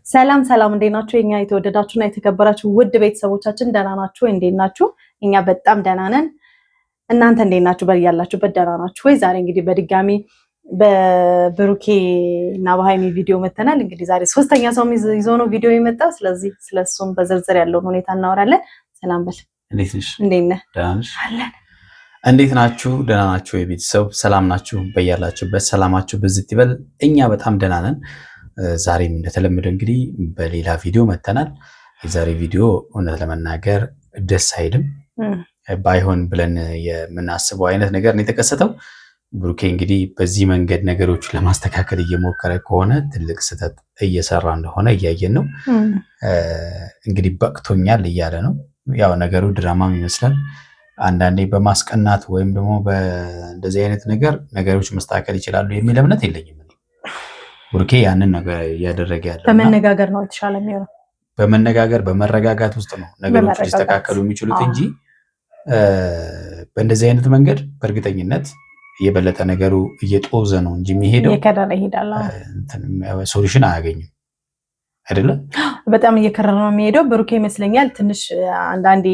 ሰላም ሰላም እንዴት ናችሁ? የኛ የተወደዳችሁና የተከበራችሁ ውድ ቤተሰቦቻችን ደህና ናችሁ? እንዴት ናችሁ? እኛ በጣም ደህና ነን። እናንተ እንዴት ናችሁ? በያላችሁበት ደህና ናችሁ ወይ? ዛሬ እንግዲህ በድጋሚ በብሩኬ እና በሃይሚ ቪዲዮ መተናል። እንግዲህ ዛሬ ሶስተኛ ሰው ይዞ ነው ቪዲዮ የመጣው። ስለዚህ ስለሱም በዝርዝር ያለውን ሁኔታ እናወራለን። ሰላም በል። እንዴት ነሽ? እንዴት ነህ? ደህና ነሽ? እንዴት ናችሁ? ደህና ናችሁ? የቤተሰብ ሰላም ናችሁ? በያላችሁበት ሰላማችሁ ብዝት ይበል። እኛ በጣም ደህና ነን። ዛሬም እንደተለመደው እንግዲህ በሌላ ቪዲዮ መተናል። የዛሬ ቪዲዮ እውነት ለመናገር ደስ አይልም። ባይሆን ብለን የምናስበው አይነት ነገር ነው የተከሰተው። ብሩኬ እንግዲህ በዚህ መንገድ ነገሮችን ለማስተካከል እየሞከረ ከሆነ ትልቅ ስህተት እየሰራ እንደሆነ እያየን ነው። እንግዲህ በቅቶኛል እያለ ነው። ያው ነገሩ ድራማም ይመስላል። አንዳንዴ በማስቀናት ወይም ደግሞ በእንደዚህ አይነት ነገር ነገሮች መስተካከል ይችላሉ የሚል እምነት የለኝም። ብሩኬ ያንን ነገር እያደረገ ያለው በመነጋገር ነው የተሻለ የሚሆነው። በመነጋገር በመረጋጋት ውስጥ ነው ነገሮች ሊስተካከሉ የሚችሉት እንጂ በእንደዚህ አይነት መንገድ በእርግጠኝነት የበለጠ ነገሩ እየጦዘ ነው እንጂ የሚሄደው እየከረረ ይሄዳል። ሶሉሽን አያገኝም አይደለም። በጣም እየከረረ ነው የሚሄደው። ብሩኬ ይመስለኛል ትንሽ አንዳንዴ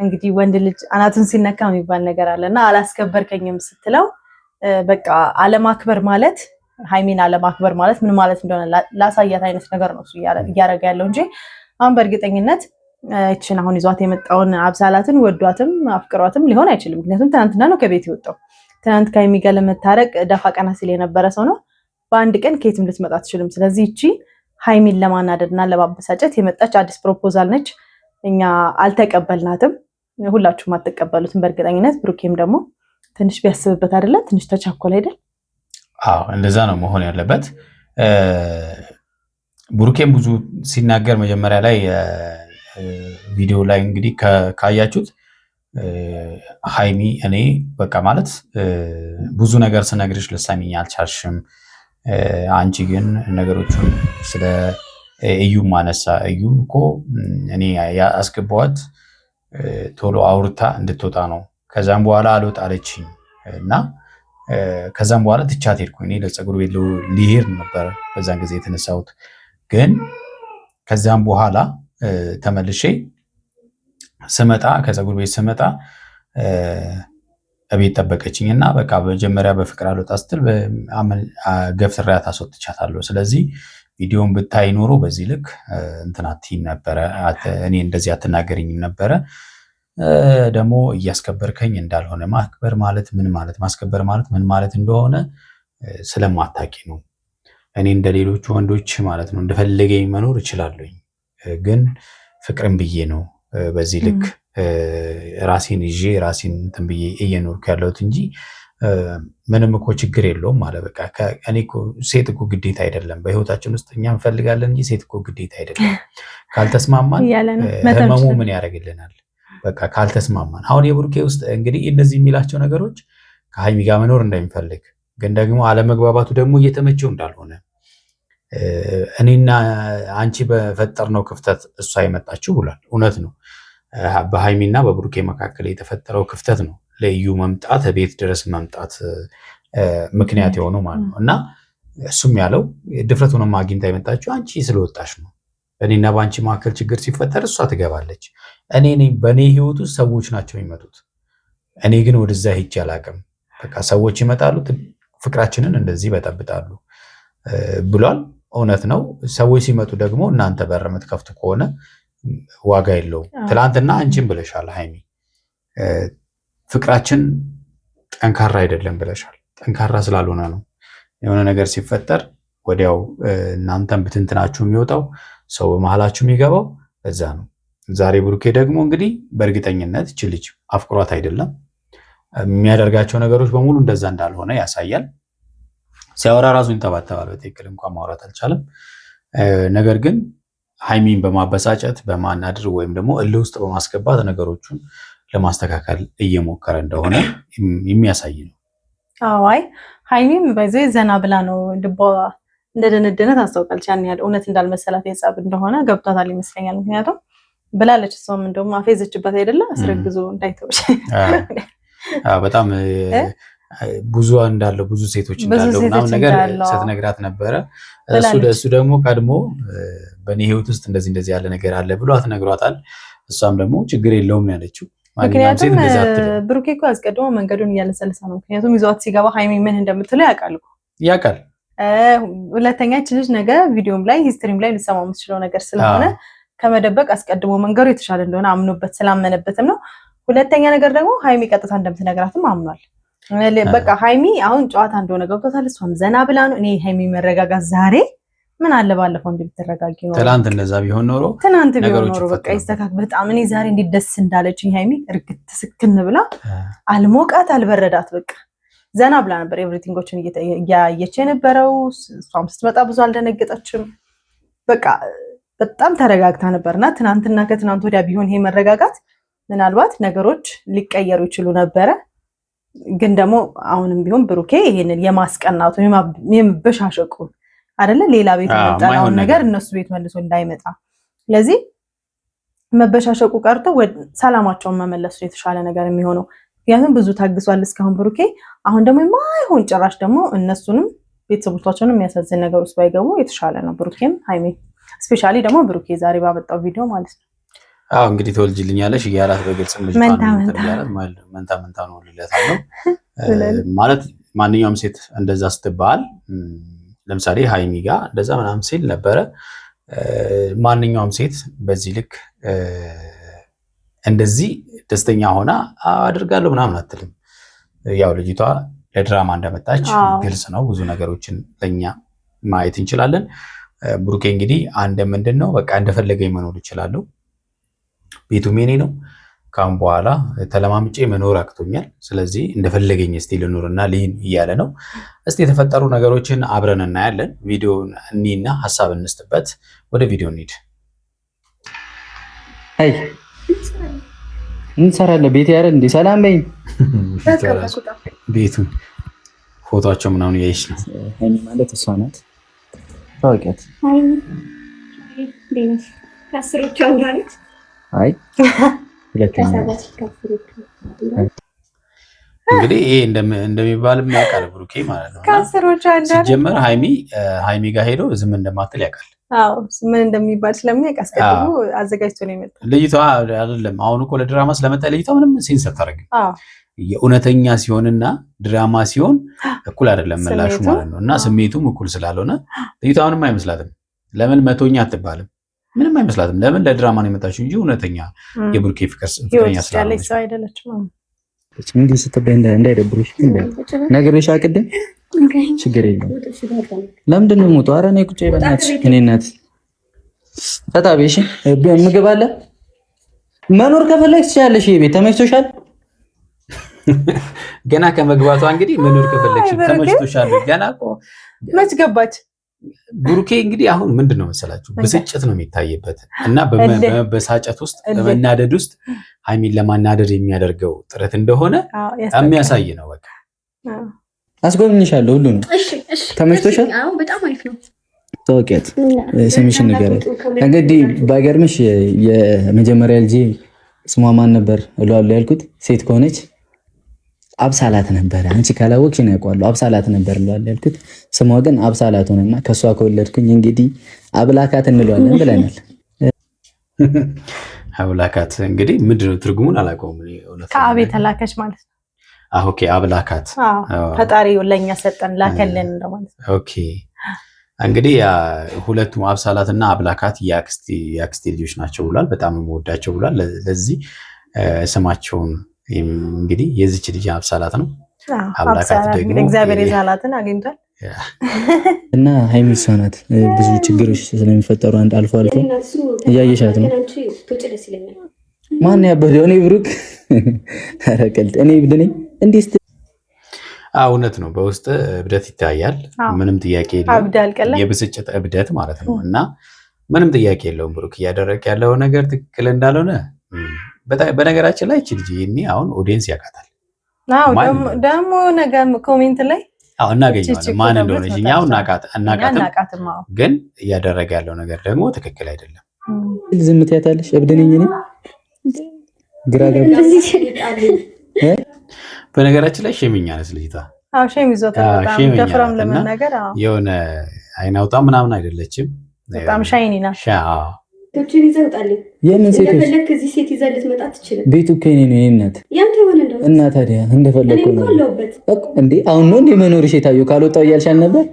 እንግዲህ ወንድ ልጅ አናቱን ሲነካ የሚባል ነገር አለና አላስከበርከኝም ስትለው በቃ አለማክበር ማለት ሃይሚን አለማክበር ማለት ምን ማለት እንደሆነ ላሳያት አይነት ነገር ነው እሱ እያደረገ ያለው እንጂ አሁን በእርግጠኝነት እችን አሁን ይዟት የመጣውን አብሳላትን ወዷትም አፍቅሯትም ሊሆን አይችልም። ምክንያቱም ትናንትና ነው ከቤት የወጣው። ትናንት ከሃይሚ ጋር ለመታረቅ ደፋ ቀና ሲል የነበረ ሰው ነው። በአንድ ቀን ከየትም ልትመጣ አትችልም። ስለዚህ እቺ ሃይሚን ለማናደድና ለማበሳጨት የመጣች አዲስ ፕሮፖዛል ነች። እኛ አልተቀበልናትም፣ ሁላችሁም አትቀበሉትም በእርግጠኝነት። ብሩኬም ደግሞ ትንሽ ቢያስብበት አይደለ? ትንሽ ተቻኮል አይደል? አዎ እንደዛ ነው መሆን ያለበት። ብሩኬም ብዙ ሲናገር መጀመሪያ ላይ ቪዲዮ ላይ እንግዲህ ካያችሁት ሃይሚ እኔ በቃ ማለት ብዙ ነገር ስነግርሽ ልትሰሚኝ አልቻልሽም። አንቺ ግን ነገሮቹን ስለ እዩ ማነሳ እዩ እኮ እኔ ያስገባዋት ቶሎ አውርታ እንድትወጣ ነው። ከዛም በኋላ አልወጣ አለችኝ እና ከዛም በኋላ ትቻት ሄድኩኝ። እኔ ለፀጉር ቤት ሊሄድ ነበር በዛን ጊዜ የተነሳሁት። ግን ከዛም በኋላ ተመልሼ ስመጣ ከፀጉር ቤት ስመጣ እቤት ጠበቀችኝ እና በቃ መጀመሪያ በፍቅር አልወጣ ስትል ገፍትሬያት አስወጥቻታለሁ። ስለዚህ ቪዲዮን ብታይ ኖሮ በዚህ ልክ እንትን አትይም ነበረ፣ እኔ እንደዚህ አትናገሪኝም ነበረ። ደግሞ እያስከበርከኝ እንዳልሆነ ማክበር ማለት ምን ማለት ማስከበር ማለት ምን ማለት እንደሆነ ስለማታቂ ነው። እኔ እንደሌሎቹ ወንዶች ማለት ነው እንደፈለገኝ መኖር እችላለሁኝ፣ ግን ፍቅርን ብዬ ነው በዚህ ልክ ራሴን ይዤ ራሴን እንትን ብዬ እየኖርኩ ያለሁት እንጂ ምንም እኮ ችግር የለውም ማለት በቃ እኔ እኮ ሴት እኮ ግዴታ አይደለም በህይወታችን ውስጥ እኛ እንፈልጋለን እንጂ ሴት እኮ ግዴታ አይደለም። ካልተስማማን ህመሙ ምን ያደርግልናል? በቃ ካልተስማማን። አሁን የብሩኬ ውስጥ እንግዲህ እነዚህ የሚላቸው ነገሮች ከሃይሚ ጋር መኖር እንደሚፈልግ ግን ደግሞ አለመግባባቱ ደግሞ እየተመቸው እንዳልሆነ እኔና አንቺ በፈጠርነው ክፍተት እሷ የመጣችው ብሏል። እውነት ነው። በሃይሚና በብሩኬ መካከል የተፈጠረው ክፍተት ነው ለዩ መምጣት ቤት ድረስ መምጣት ምክንያት የሆነው ማለት ነው። እና እሱም ያለው ድፍረቱንም አግኝታ የመጣችው አንቺ ስለወጣሽ ነው። እኔና በአንቺ መካከል ችግር ሲፈጠር እሷ ትገባለች። በእኔ ህይወት ውስጥ ሰዎች ናቸው የሚመጡት። እኔ ግን ወደዛ ሄጄ አላውቅም። በቃ ሰዎች ይመጣሉ፣ ፍቅራችንን እንደዚህ በጠብጣሉ ብሏል። እውነት ነው። ሰዎች ሲመጡ ደግሞ እናንተ በር የምትከፍቱ ከሆነ ዋጋ የለውም። ትላንትና አንቺን ብለሻል ሃይሚ፣ ፍቅራችን ጠንካራ አይደለም ብለሻል። ጠንካራ ስላልሆነ ነው የሆነ ነገር ሲፈጠር ወዲያው እናንተን ብትንትናችሁ የሚወጣው ሰው በመሃላችሁ የሚገባው እዛ ነው። ዛሬ ብሩኬ ደግሞ እንግዲህ በእርግጠኝነት እች ልጅ አፍቅሯት አይደለም፣ የሚያደርጋቸው ነገሮች በሙሉ እንደዛ እንዳልሆነ ያሳያል። ሲያወራ ራሱን ይንተባተባል። በትክክል እንኳን ማውራት አልቻለም። ነገር ግን ሃይሚን በማበሳጨት በማናድር ወይም ደግሞ እልህ ውስጥ በማስገባት ነገሮቹን ለማስተካከል እየሞከረ እንደሆነ የሚያሳይ ነው። አይ ሃይሚም በዚህ ዘና ብላ ነው ልቧ እንደደነደነ ታስታውቃለች። ያን ያህል እውነት እንዳልመሰላት የጸብ እንደሆነ ገብቷታል ይመስለኛል። ምክንያቱም ብላለች፣ እሷም እንደውም አፌዘችበት አይደለ? አስረግዞ እንዳይተውሽ በጣም ብዙ እንዳለው ብዙ ሴቶች እንዳለው ምናምን ነገር ስትነግራት ነበረ። እሱ ደግሞ ቀድሞ በእኔ ህይወት ውስጥ እንደዚህ ያለ ነገር አለ ብሎ አትነግሯታል። እሷም ደግሞ ችግር የለውም ነው ያለችው። ምክንያቱም ብሩኬ እኮ አስቀድሞ መንገዱን እያለሰለሰ ነው። ምክንያቱም ይዟት ሲገባ ሃይሚ ምን እንደምትለው ያውቃል። ሁለተኛ ልጅ ነገ ቪዲዮም ላይ ሂስትሪም ላይ ልሰማ የምትችለው ነገር ስለሆነ ከመደበቅ አስቀድሞ መንገዱ የተሻለ እንደሆነ አምኖበት ስላመነበትም ነው። ሁለተኛ ነገር ደግሞ ሃይሚ ቀጥታ እንደምትነግራትም አምኗል። በቃ ሃይሚ አሁን ጨዋታ እንደሆነ ገብቶታል። እሷም ዘና ብላ ነው። እኔ ሃይሚ መረጋጋት ዛሬ ምን አለ ባለፈው እንድትረጋጊ ነው። ትናንት እንደዛ ቢሆን ኖሮ በቃ ይስተካክ። በጣም እኔ ዛሬ እንዴት ደስ እንዳለችኝ ሃይሚ እርግጥ ስክን ብላ አልሞቃት አልበረዳት በቃ ዘና ብላ ነበር ኤቭሪቲንጎችን እያየች የነበረው። እሷም ስትመጣ ብዙ አልደነገጠችም። በቃ በጣም ተረጋግታ ነበርና ትናንትና ከትናንት ወዲያ ቢሆን ይሄ መረጋጋት ምናልባት ነገሮች ሊቀየሩ ይችሉ ነበረ። ግን ደግሞ አሁንም ቢሆን ብሩኬ ይሄንን የማስቀናቱ የመበሻሸቁ አይደለ ሌላ ቤት መጣውን ነገር እነሱ ቤት መልሶ እንዳይመጣ ስለዚህ መበሻሸቁ ቀርቶ ሰላማቸውን መመለሱ የተሻለ ነገር የሚሆነው። ምክንያቱም ብዙ ታግሷል እስካሁን ብሩኬ። አሁን ደግሞ የማይሆን ጭራሽ ደግሞ እነሱንም ቤተሰቦቻቸውን የሚያሳዝን ነገር ውስጥ ባይገቡ የተሻለ ነው። ብሩኬም ሃይሚ ስፔሻሊ ደግሞ ብሩኬ ዛሬ ባመጣው ቪዲዮ ማለት ነው። አዎ እንግዲህ ተወልጅልኛለሽ እያላት በግልጽ መንታ ነው ልለታለሁ ማለት ማንኛውም ሴት እንደዛ ስትባል ለምሳሌ ሃይሚ ጋር እንደዛ ምናምን ሲል ነበረ። ማንኛውም ሴት በዚህ ልክ እንደዚህ ደስተኛ ሆና አድርጋለሁ ምናምን አትልም። ያው ልጅቷ ለድራማ እንደመጣች ግልጽ ነው። ብዙ ነገሮችን ለኛ ማየት እንችላለን። ብሩኬ እንግዲህ አንድ ምንድነው በቃ እንደፈለገኝ መኖር ይችላል፣ ቤቱ የኔ ነው፣ ካሁን በኋላ ተለማምጬ መኖር አቅቶኛል፣ ስለዚህ እንደፈለገኝ እስቲ ልኖርና ልሂን እያለ ነው። እስቲ የተፈጠሩ ነገሮችን አብረን እናያለን። ቪዲዮን እኒና ሐሳብ እንስጥበት። ወደ ቪዲዮ እንሂድ። አይ እንሰራለን ቤት ያረ እንዴ ሰላም በይ። ቤቱ ፎቶአቸው ምናምን ያይሽ ነው። ሃይሚ ማለት እሷ ናት። ታውቂያት? ከአስሮቹ አንዷ ነች። አይ ሁለተኛ እንግዲህ ይሄ እንደሚባልም ያውቃል ብሩኬ ማለት ነው። ከአስሮቹ አንዷ ሲጀመር ሃይሚ ጋር ሄዶ ዝም እንደማትል ያውቃል። አዎ ምን እንደሚባል ስለሚያውቅ አስቀድሞ አዘጋጅቶ ነው የመጣው። ልጅቷ አይደለም አሁን እኮ ለድራማ ስለመጣ ልጅቷ ምንም ሴንስ አታደርግም። የእውነተኛ ሲሆንና ድራማ ሲሆን እኩል አይደለም ምላሹ ማለት ነው። እና ስሜቱም እኩል ስላልሆነ ልጅቷ ምንም አይመስላትም። ለምን መቶኛ አትባልም? ምንም አይመስላትም። ለምን ለድራማ ነው የመጣችው እንጂ እውነተኛ የብሩኬ ፍቅረኛ ስላለች አይደለችም። እንግዲህ ስትበይ እንዳይደብርሽ ነገርሽ አቅድም ችግር የለም። ለምንድን ነው የምወጣው? ኧረ እኔ ቁጭ በእናትሽ እኔ እናት ፈጣቢ እሺ፣ ምግብ አለ መኖር ከፈለግሽ ትችያለሽ። ይሄ ቤት ተመችቶሻል? ገና ከመግባቷ እንግዲህ መኖር ከፈለግሽ ተመችቶሻል። ገና እኮ መች ገባች። ብሩኬ እንግዲህ አሁን ምንድን ነው መሰላችሁ ብስጭት ነው የሚታይበት እና በመበሳጨት ውስጥ በመናደድ ውስጥ ሃይሚን ለማናደድ የሚያደርገው ጥረት እንደሆነ የሚያሳይ ነው። በቃ አስጎብኝሻለሁ ሁሉ ነው። ተመችቶሻል? አዎ በጣም አሪፍ ነው። ታውቂያት ስምሽን ንገሪያት። እንግዲህ ባይገርምሽ የመጀመሪያ ልጄ ስሟ ማን ነበር እለዋለሁ ያልኩት ሴት ከሆነች አብሳላት ነበረ። አንቺ ካላወቅሽ ነው ያውቃሉ። አብሳላት ነበር እለዋለሁ ያልኩት ስሟ ግን አብሳላት ሆነና ከሷ ከወለድኩኝ እንግዲህ አብላካት እንለዋለን ብለናል። አብላካት እንግዲህ ምንድነው ትርጉሙን አላውቀውም። ከአብ የተላከች ማለት ነው። ኦኬ አብላካት ፈጣሪ ለኛ ሰጠን ላከልን እንደማለት ነው። ኦኬ እንግዲህ ሁለቱም አብሳላት እና አብላካት የአክስቴ ልጆች ናቸው ብሏል። በጣም የምወዳቸው ብሏል። ለዚህ ስማቸውን እንግዲህ የዚች ልጅ አብሳላት ነው። አብላካት ደግሞ እግዚአብሔር የዛላትን አግኝቷል እና ሃይሚ እሷ ናት። ብዙ ችግሮች ስለሚፈጠሩ አንድ አልፎ እያየሻት ነው። ማን ያበደው? እኔ ብሩክ አረቀልት እኔ ብድነኝ እንዴ? እውነት ነው። በውስጥ እብደት ይታያል። ምንም ጥያቄ የለውም። የብስጭት እብደት ማለት ነው። እና ምንም ጥያቄ የለውም። ብሩክ እያደረገ ያለው ነገር ትክክል እንዳልሆነ በነገራችን ላይ እቺ ልጅ ይሄኔ አሁን ኦዲየንስ ያውቃታል። ደግሞ ነገ ኮሜንት ላይ እናገኘዋለን ማን እንደሆነች። እኛው እናቃትም፣ ግን እያደረገ ያለው ነገር ደግሞ ትክክል አይደለም። ዝም ትያታለሽ? እብድ ነኝ እኔ ግራ በነገራችን ላይ ሸሚኛ ነች ልጅቷ። አዎ ሸም ይዞታል በጣም ደፍራም ለመናገር የሆነ አይናውጣ ምናምን አይደለችም። በጣም ሻይኒ ናት። ቶችን ይዘውጣል። የምን ሴት እንደፈለክ እዚህ ሴት ይዘህ ልትመጣ ትችላለህ። ቤቱ እኮ የኔ ነው የእናት ያንተ ይሆን እንደው እና ታዲያ እንደፈለኩ ነው እንዴ? አሁን ነው እንዴ መኖርሽ የታየው? ካልወጣው እያልሻል ነበር።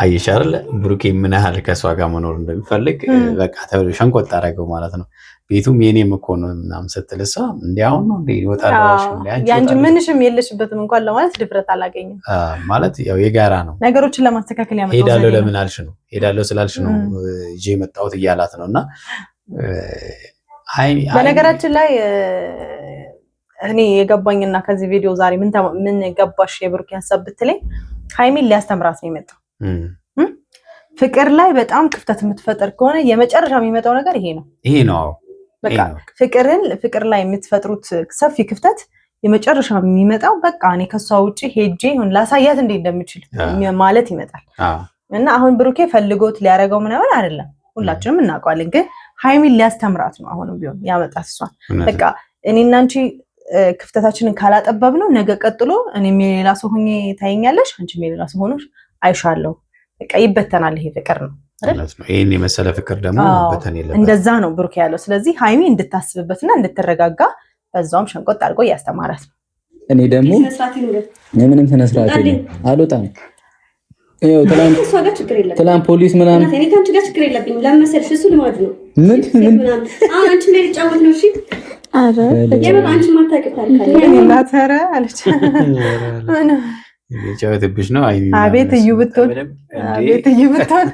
አየሽ አይደል ብሩኬ ምን ያህል ከሷ ጋር መኖር እንደሚፈልግ በቃ ተብሎ ሸንቆጥ አደረገው ማለት ነው። ቤቱም የኔም እኮ ነው ምናምን ስትል እሷ እንዴ አሁን ነው እንዴ ይወጣልሽ ያንቺ ምንሽም የለሽበትም እንኳን ለማለት ድፍረት አላገኘም። ማለት ያው የጋራ ነው ነገሮችን ለማስተካከል ያመጣው ሄዳለሁ ለምን አልሽ ነው ሄዳለሁ ስላልሽ ነው እጄ መጣሁት እያላት ነውና በነገራችን ላይ እኔ የገባኝና ከዚህ ቪዲዮ ዛሬ ምን ገባሽ የብሩኬ ሀሳብ ብትለኝ ሃይሚን ሊያስተምራት ነው የመጣው። ፍቅር ላይ በጣም ክፍተት የምትፈጥር ከሆነ የመጨረሻ የሚመጣው ነገር ይሄ ነው። በቃ ፍቅር ላይ የምትፈጥሩት ሰፊ ክፍተት የመጨረሻ የሚመጣው በቃ እኔ ከሷ ውጪ ሄጄ ይሁን ላሳያት እንዴ እንደምችል ማለት ይመጣል። እና አሁን ብሩኬ ፈልጎት ሊያረጋው ምናምን አይደለም፣ ሁላችንም እናውቀዋለን። ግን ሃይሚን ሊያስተምራት ነው አሁንም ቢሆን ያመጣት እሷን። በቃ እኔና አንቺ ክፍተታችንን ካላጠበብ ነው ነገ ቀጥሎ እኔም የሌላ ሰው ሆኜ ታየኛለሽ፣ አንቺም የሌላ ሰው ሆነሽ አይሻለሁ። በቃ ይበተናል። ይሄ ፍቅር ነው አይደል? ይሄን የመሰለ ፍቅር ደግሞ በተን የለም። እንደዛ ነው ብሩክ ያለው። ስለዚህ ሃይሚ እንድታስብበትና እንድትረጋጋ በዛውም ሸንቆጥ አድርጎ እያስተማራት ነው። እኔ ደግሞ ምንም ተነስራት አልወጣም። ይኸው ትላንት ፖሊስ ምናምን እኔ ካንቺ ጋር ችግር የለብኝም። ለምን መሰልሽ? እሱ ልማድ ነው። ምን አሁን አንቺ ላይ ሊጫወት ነው። እሺ አረ የምን አንቺ ማታውቂው ታሪክ አለ። እኔ ማተረ አለች የጨዋታብሽ ነው። አቤት እዩ ብትሆን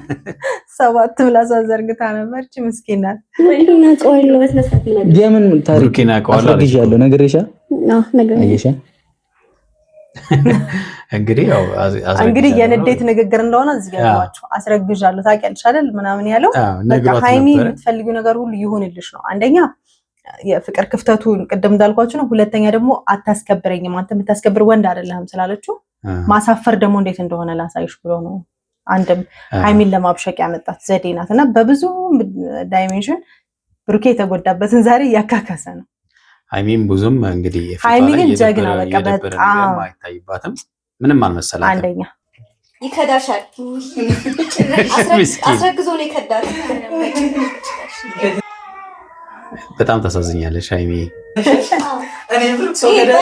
ሰባት ምላሳ ዘርግታ ነበርች። ምስኪን ናት። የምን ታሪክ አስረግዣለሁ ነግሬሻ አየሻ። እንግዲህ የንዴት ንግግር እንደሆነ እዚህ ጋር ያሏችሁ አስረግዣለሁ ታውቂያለሽ አይደል ምናምን ያለው በቃ ሃይሚ የምትፈልጊው ነገር ሁሉ ይሁንልሽ ነው። አንደኛ የፍቅር ክፍተቱን ቅድም እንዳልኳችሁ ነው። ሁለተኛ ደግሞ አታስከብረኝም አንተ የምታስከብር ወንድ አይደለህም ስላለችው ማሳፈር ደግሞ እንዴት እንደሆነ ላሳይሽ ብሎ ነው። አንድም ሃይሚን ለማብሸቅ ያመጣት ዘዴ ናት እና በብዙ ዳይሜንሽን ብሩኬ የተጎዳበትን ዛሬ እያካከሰ ነው። ሃይሚን ብዙም እንግዲህ ሃይሚ ግን ጀግና በቃ በጣም አይታይባትም። ምንም አልመሰላትም። አንደኛ ይከዳሻል። አስረግዞ ነው ይከዳል። በጣም ታሳዝኛለሽ ሃይሚ። እኔ ብሩክ ሰው ገዳ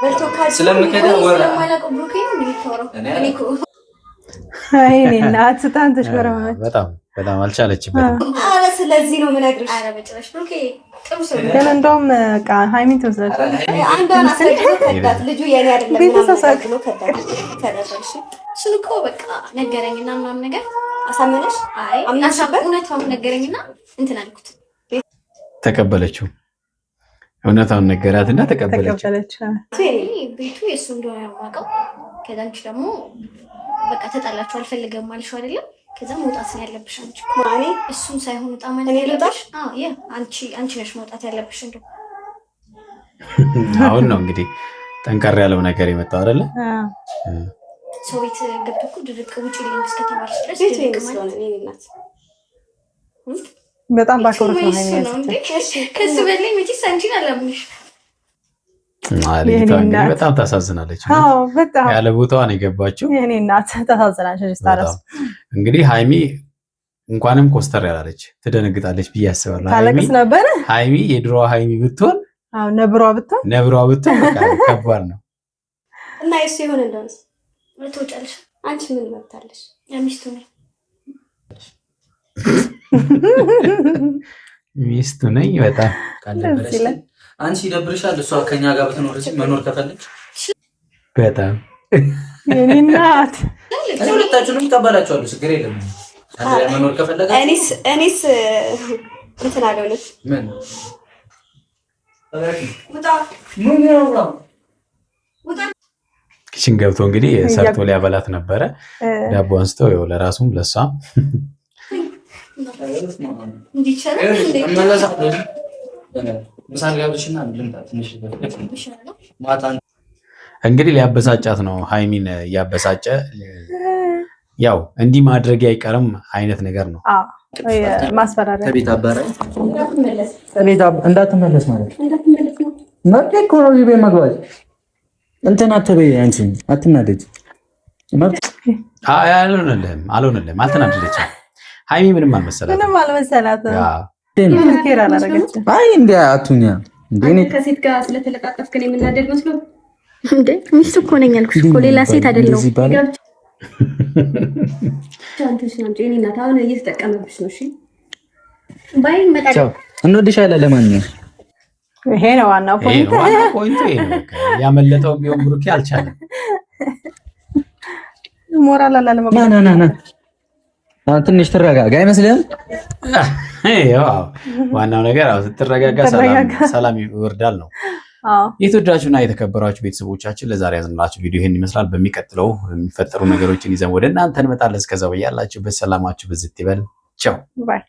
በልቶካጅ ስለምከዳ ወራ ስለማላውቀው ብሩኬ ነው የሚታወራው። እኔ እኮ አይኔ እናት ታንተሽ ወራማች በጣም አልቻለችበትም። አረ ስለዚህ ነው የምነግርሽ። አረ በጭራሽ ብሩኬ ጥሩ ሰው ነው። ግን እንደውም ሃይሚን ትመስላለች። አንዷን አስረግዞ ከዳት። ልጁ የኔ አይደለም ምናምን ነው ከዳት። እሱን እኮ በቃ ነገረኝና ምናምን ነገር አሳመነሽ። አይ እውነታውን ነገረኝና እንትን አልኩት። ተቀበለችው። እውነታውን ነገራትና ተቀበለችው። ቤቱ የእሱ እንደሆነ ያውቃው። ከዛ አንቺ ደግሞ በቃ ተጣላችሁ አልፈልገም አልሽው አይደለም። ከዛ መውጣት ነው ያለብሽ አንቺ። ማኔ እሱን ሳይሆን ወጣ ማለት ነው ያለብሽ። አንቺ ነሽ መውጣት ያለብሽ። እንደው አሁን ነው እንግዲህ ጠንከር ያለው ነገር የመጣው አይደለ? ሰው ቤት ገብቶ እኮ ድርቅ ውጪ ልኝ እስከተባልሽ ድረስ ድርቅ ማለት ነው። በጣም ባኮርፍ ነው ሃይሚ። ከሱ በላይ መቼስ አንቺን አላምንሽ። በጣም ታሳዝናለች። በጣም ያለ ቦታዋ ነው የገባችው። የኔ እናት ታሳዝናለች። ታረስ እንግዲህ ሃይሚ እንኳንም ኮስተር ያላለች ትደነግጣለች ብዬ አስባለሁ። ታለቅስ ነበር ሃይሚ የድሮዋ ሃይሚ ብትሆን ነብሯ ብትሆን ከባድ ነው እና እሱ ይሆን እንደውስ ልትወጫለሽ። አንቺ ምን መብታለሽ? ሚስቱ ነኝ ሚስቱ ነኝ። በጣም አንቺ ይደብርሻል። እሷ ከኛ ጋር ብትኖር መኖር ከፈለች በጣም የኔ እናት ሁለታችሁንም ይቀበላችኋለሁ። ችግር የለም። መኖር ከፈለገ እኔስ እንትን አለውለት ምን ኪችን ገብቶ እንግዲህ ሰርቶ ሊያበላት ነበረ። ዳቦ አንስቶ ይኸው ለራሱም ለሷም እንግዲህ ሊያበሳጫት ነው። ሃይሚን እያበሳጨ ያው እንዲህ ማድረግ አይቀርም አይነት ነገር ነው። ማስፈራሪያ ከቤት አባራኝ እንዳትመለስ ማለት መብቴ እኮ ነው። ቤት መግባት እንትን አትበይ አንቺ አትናደጅ። አልሆነልህም፣ አልተናደደችም። ሀይሚ ምንም አልመሰላትም። አይ እንደ አቱኛ ከሴት ጋር ስለተለቃቀፍክ ነው የምናደድ መስሎ እንዴ? ሚስት እኮ ነኝ ያልኩሽ እኮ ሌላ ሴት አይደለም። እየተጠቀመብሽ ነው። እሺ ባይ መጣ። እንወድሻለን። ለማንኛውም ይሄ ነው ዋናው ፖይንት። ያመለጠው ቢሆን ብሩኬ አልቻለም። ሞራል አላለም። ትንሽ ትረጋጋ አይመስልህም? ዋናው ነገር ስትረጋጋ ሰላም ይወርዳል ነው። የተወዳችሁና የተከበራችሁ ቤተሰቦቻችን ለዛሬ ያዝንላችሁ ቪዲዮ ይህን ይመስላል። በሚቀጥለው የሚፈጠሩ ነገሮችን ይዘን ወደ እናንተ እንመጣለን። እስከዛው ያላችሁበት ሰላማችሁ ብዝት ይበል። ቻው ባይ